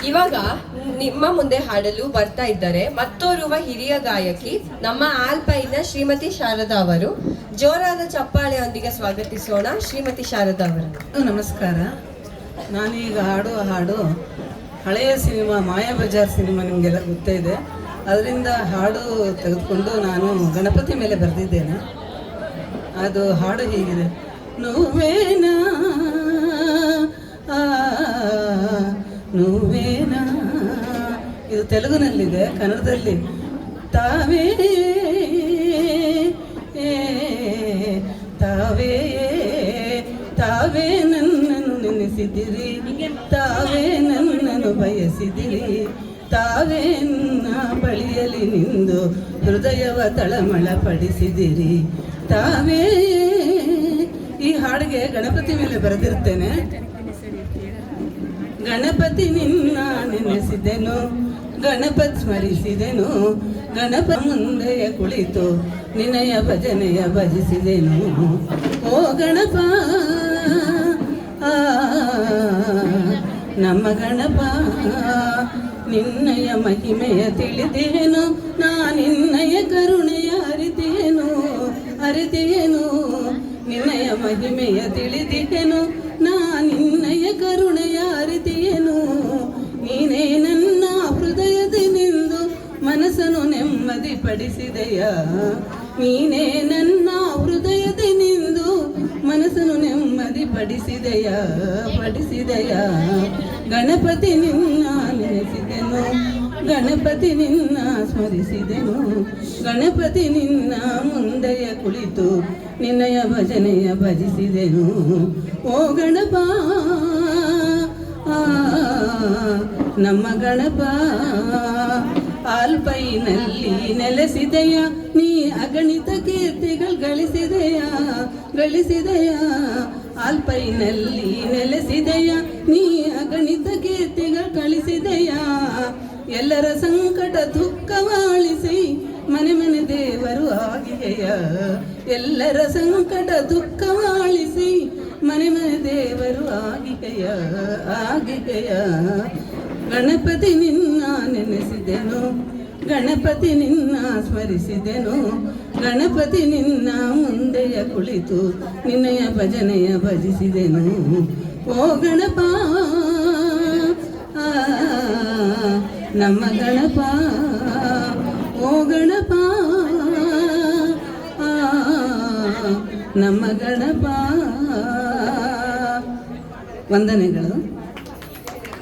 ಇವಾಗ ನಿಮ್ಮ ಮುಂದೆ ಹಾಡಲು ಬರ್ತಾ ಇದ್ದಾರೆ ಮತ್ತೋರ್ವ ಹಿರಿಯ ಗಾಯಕಿ ನಮ್ಮ ಆಲ್ಪೈನ ಶ್ರೀಮತಿ ಶಾರದಾ ಅವರು. ಜೋರಾದ ಚಪ್ಪಾಳೆಯೊಂದಿಗೆ ಸ್ವಾಗತಿಸೋಣ ಶ್ರೀಮತಿ ಶಾರದಾ ಅವರನ್ನು. ನಮಸ್ಕಾರ. ನಾನೀಗ ಹಾಡುವ ಹಾಡು ಹಳೆಯ ಸಿನಿಮಾ ಮಾಯಾ ಬಜಾರ್ ಸಿನಿಮಾ ನಿಮಗೆಲ್ಲ ಗೊತ್ತೇ ಇದೆ. ಅದರಿಂದ ಹಾಡು ತೆಗೆದುಕೊಂಡು ನಾನು ಗಣಪತಿ ಮೇಲೆ ಬರೆದಿದ್ದೇನೆ. ಅದು ಹಾಡು ಹೀಗಿದೆ: ನುವೇನಾ ನುವೇನಾ. ಇದು ತೆಲುಗಿನಲ್ಲಿದೆ, ಕನ್ನಡದಲ್ಲಿ ತಾವೇ ತಾವೇ ತಾವೇ ನನ್ನನ್ನು ನೆನೆಸಿದಿರಿ, ತಾವೇ ನನ್ನನ್ನು ಬಯಸಿದಿರಿ, ತಾವೇ ನನ್ನ ಬಳಿಯಲ್ಲಿ ನಿಂದು ಹೃದಯವ ತಳಮಳ ಪಡಿಸಿದಿರಿ, ತಾವೇ. ಈ ಹಾಡಿಗೆ ಗಣಪತಿ ಮೇಲೆ ಬರೆದಿರ್ತೇನೆ. ಗಣಪತಿ ನಿನ್ನ ನೆನೆಸಿದೆನು, ಗಣಪತಿ ಸ್ಮರಿಸಿದೆನು, ಗಣಪ ಮುಂದೆಯ ಕುಳಿತು ನಿನಯ ಭಜನೆಯ ಭಜಿಸಿದೆನು. ಓ ಗಣಪ ನಮ್ಮ ಗಣಪ, ನಿನ್ನಯ ಮಹಿಮೆಯ ತಿಳಿದೇನು, ನಿನ್ನಯ ಕರುಣೆಯ ಅರಿತೇನು, ನಿನ್ನಯ ಮಹಿಮೆಯ ತಿಳಿದಿದ್ದೇನು, ನಿನ್ನಯ ಕರುಣೆಯ ಅರಿತೇನು. ನೀನೇ ನನ್ನ ಹೃದಯದಿ ನಿಂದು ಮನಸ್ಸನ್ನು ನೆಮ್ಮದಿ ಪಡಿಸಿದೆಯ, ನೀನೇ ನನ್ನ ಹೃದಯದಿ ನಿಂದು ಮನಸ್ಸನ್ನು ನೆಮ್ಮದಿ ಪಡಿಸಿದೆಯ. ಗಣಪತಿ ನಿನ್ನ ನೆನೆಸಿದೆನು, ಗಣಪತಿ ನಿನ್ನ ಸ್ಮರಿಸಿದೆನು, ಗಣಪತಿ ನಿನ್ನ ಮುಂದೆಯ ಕುಳಿತು ನಿನ್ನಯ ಭಜನೆಯ ಭಜಿಸಿದೆನು. ಓ ಗಣಪ ನಮ್ಮ ಗಣಪ, ಆಲ್ಪೈನಲ್ಲಿ ನೆಲೆಸಿದೆಯ, ನೀ ಅಗಣಿತ ಕೀರ್ತಿಗಳು ಗಳಿಸಿದೆಯ. ಆಲ್ಪೈನಲ್ಲಿ ನೆಲೆಸಿದೆಯ, ನೀ ಅಗಣಿತ ಕೀರ್ತಿಗಳು ಗಳಿಸಿದೆಯ. ಎಲ್ಲರ ಸಂಕಟ ದುಃಖವಾಳಿಸಿ ಮನೆ ಮನೆ ದೇವರು ಆಗಿದೆಯ, ಎಲ್ಲರ ಸಂಕಟ ದುಃಖವಾಳಿಸಿ ಮನೆ ಮನೆ ದೇವರು ಆಗಿದೆಯ. ಗಣಪತಿ ನಿನ್ನ ನೆನೆಸಿದೆನು, ಗಣಪತಿ ನಿನ್ನ ಸ್ಮರಿಸಿದೆನು, ಗಣಪತಿ ನಿನ್ನ ಮುಂದೆಯ ಕುಳಿತು ನಿನ್ನಯ ಭಜನೆಯ ಭಜಿಸಿದೆನು. ಓ ಗಣಪ ನಮ್ಮ ಗಣಪ, ಓ ಗಣಪ ನಮ್ಮ ಗಣಪ. ವಂದನೆಗಳು.